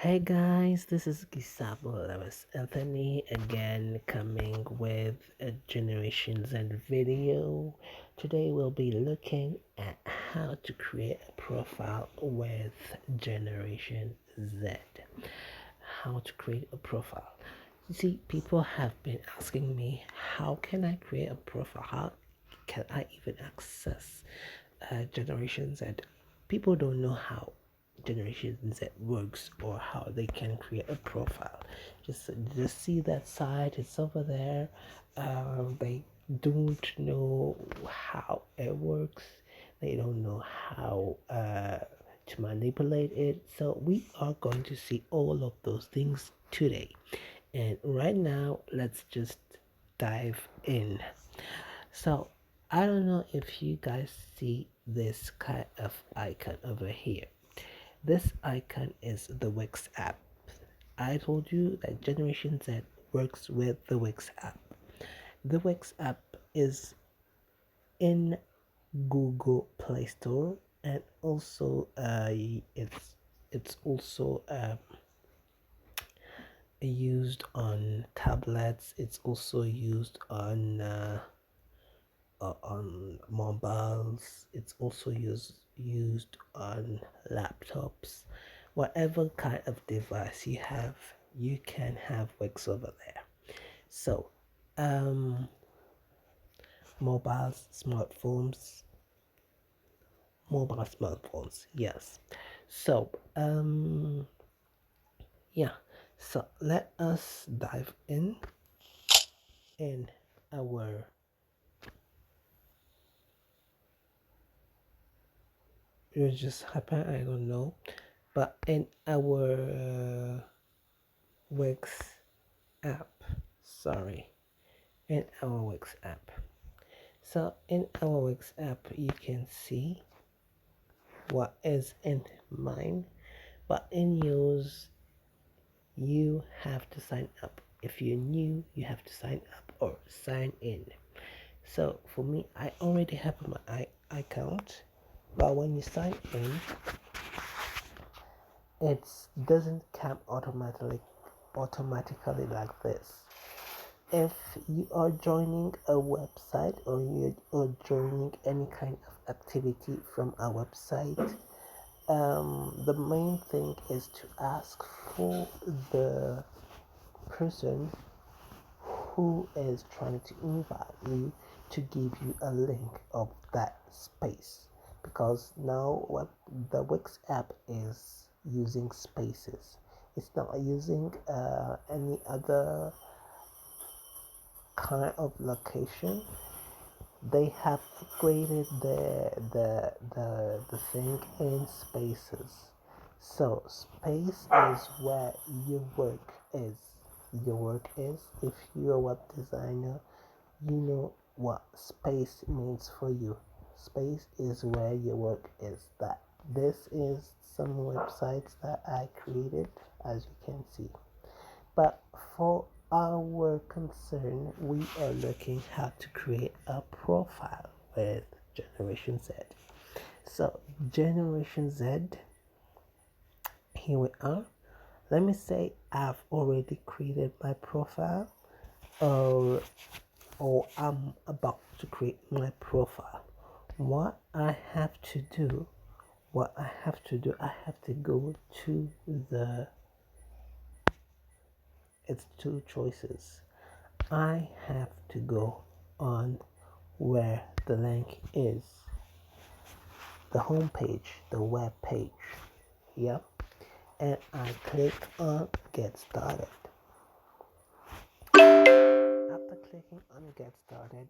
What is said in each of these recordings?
Hey guys, this is Gisabo Lewis Anthony again coming with a Generation Z video. Today we'll be looking at how to create a profile with Generation Z. How to create a profile. You see, people have been asking me, how can I create a profile? How can I even access Generation Z? People don't know how Generation Z works or how they can create a profile. Just see that site, it's over there. They don't know how it works. They don't know how to manipulate it. So we are going to see all of those things today. And right now, let's just dive in. So I don't know if you guys see this kind of icon over here. This icon is the Wix app. I told you that Generation Z works with the Wix app. The Wix app is in Google Play Store, and also it's also used on tablets. It's also used on mobiles. It's also used on laptops. Whatever kind of device you have, you can have Wix over there. So, um, mobiles, smartphones, mobile smartphones, yes. So, yeah. So let us dive in our it just happened, I don't know, but in our Wix app. Sorry, in our Wix app. So in our Wix app, you can see what is in mine, but in yours, you have to sign up. If you're new, you have to sign up or sign in. So for me, I already have my account, but when you sign in, it doesn't come automatically like this. If you are joining a website or you are joining any kind of activity from a website, the main thing is to ask for the person who is trying to invite you to give you a link of that space, because now what the Wix app is using spaces. It's not using any other kind of location. They have upgraded the thing in spaces. So space is where your work is. Your work is. If you're a web designer, you know what space means for you. Space is where your work is. That this is some websites that I created, as you can see. But for our concern, we are looking how to create a profile with Generation Z. So Generation Z, here we are. Let me say I've already created my profile, or I'm about to create my profile. What I have to do, I have to go to the, it's two choices. I have to go on where the link is, the home page, the web page. Yep. And I click on get started. After clicking on get started,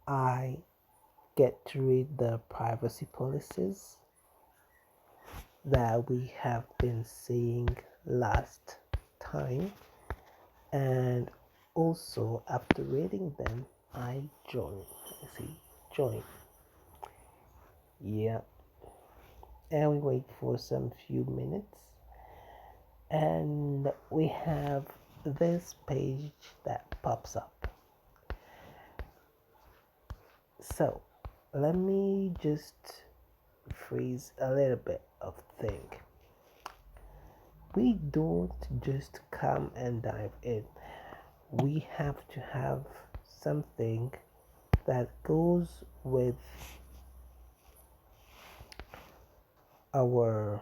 I get to read the privacy policies that we have been seeing last time, and also after reading them, I join. See, join. Yeah, and we wait for some few minutes, and we have this page that pops up. So let me just freeze a little bit of thing. we don't just come and dive in. We have to have something that goes with our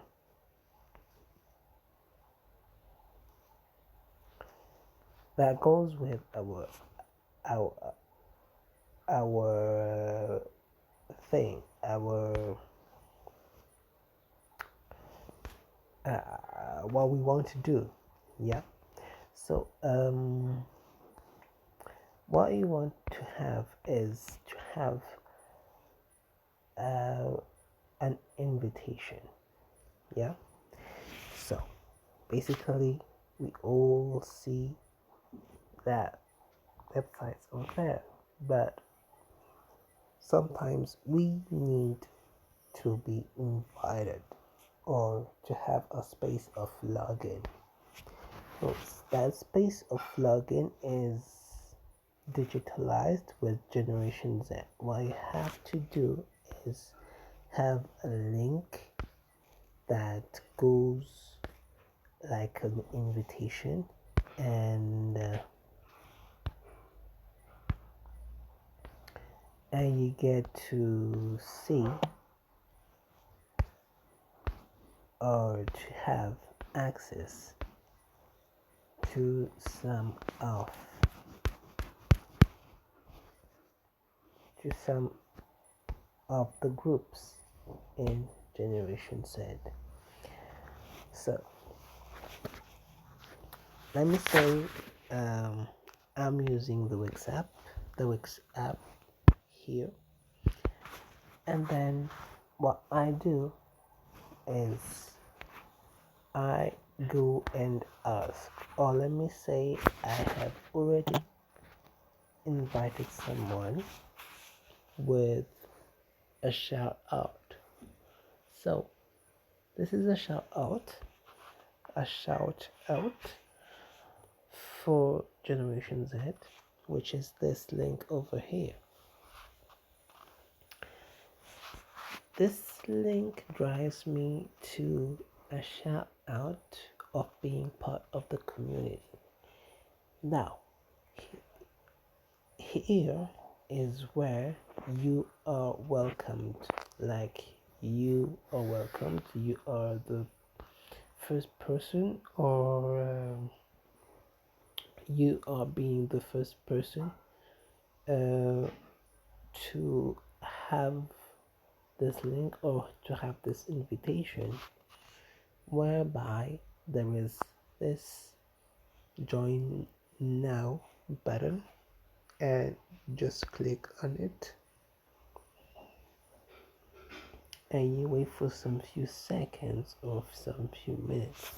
that goes with our our thing, our what we want to do. Yeah. So what you want to have is to have uh, an invitation. Yeah. So basically, we all see that websites are there, but sometimes we need to be invited or to have a space of login. So that space of login is digitalized with Generation Z. What you have to do is have a link that goes like an invitation, and you get to see or to have access to some of the groups in Generation Z. So let me say I'm using the Wix app here, and then what I do is I go and ask, or let me say I have already invited someone with a shout out. So this is a shout out for Generation Z, which is this link over here. This link drives me to a shout out of being part of the community. Now, here is where you are welcomed. Like, you are welcomed. You are the first person, or you are being the first person to have this link or to have this invitation, whereby there is this join now button, and just click on it, and you wait for some few seconds or some few minutes.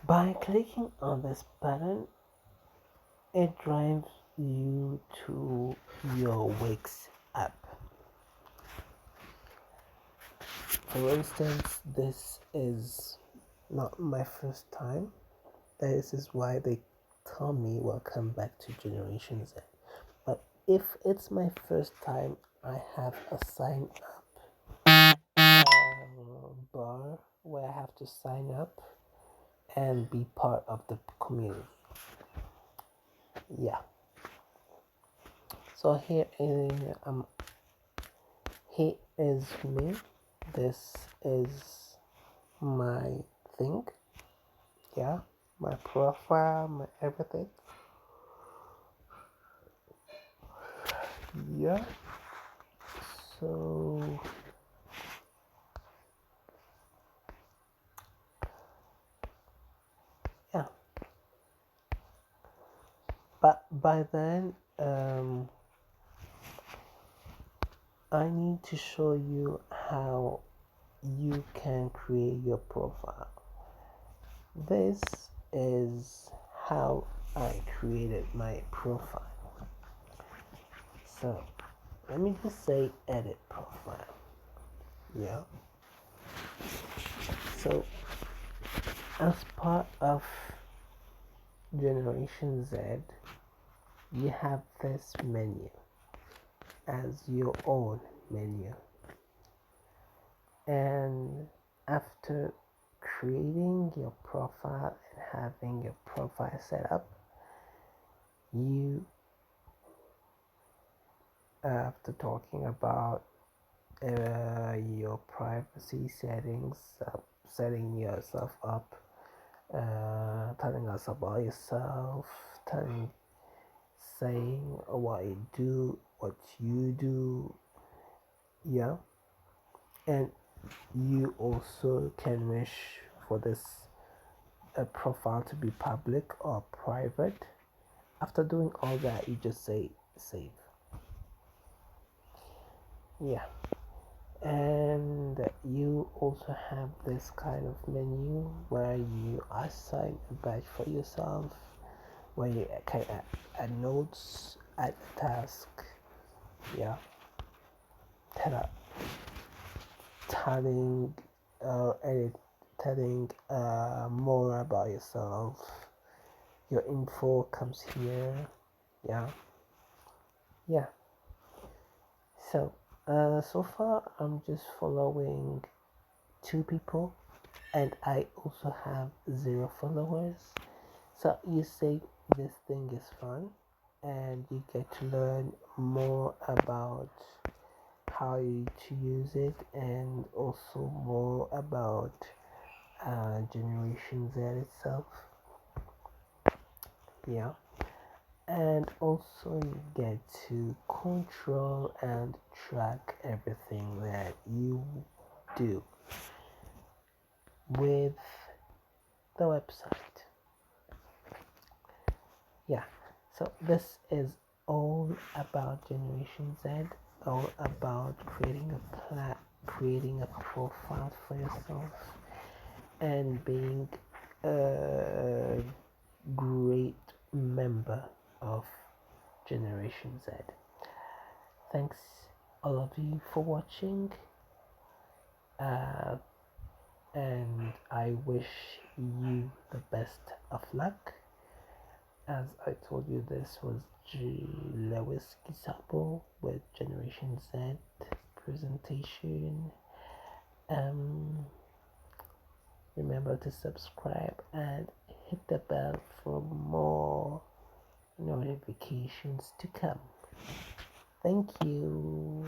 By clicking on this button, it drives you to your Wix app. For instance, this is not my first time. This is why they tell me welcome back to Generation Z. But if it's my first time, I have a sign up bar where I have to sign up and be part of the community. Yeah. So here is me. This is my thing. Yeah, my profile, my everything. Yeah. So yeah. But by then, I need to show you how you can create your profile. This is how I created my profile. So let me just say edit profile. Yeah. So as part of Generation Z, you have this menu as your own menu, and after creating your profile and having your profile set up, you after talking about your privacy settings, setting yourself up, telling us about yourself, saying what you do, yeah, and you also can wish for this profile to be public or private. After doing all that, you just say save. Yeah, and you also have this kind of menu where you assign a badge for yourself, where you can add notes, add a task, yeah, tell, telling edit, telling more about yourself. Your info comes here, yeah, yeah. So so far I'm just following 2 people, and I also have 0 followers. So you say this thing is fun, and you get to learn more about how to use it, and also more about Generation Z itself. Yeah, and also you get to control and track everything that you do with the website. Yeah, so this is all about Generation Z, all about creating a profile for yourself and being a great member of Generation Z. Thanks all of you for watching, uh, and I wish you the best of luck. As I told you, this was G.L.A with Generation Z presentation. Remember to subscribe and hit the bell for more notifications to come. Thank you.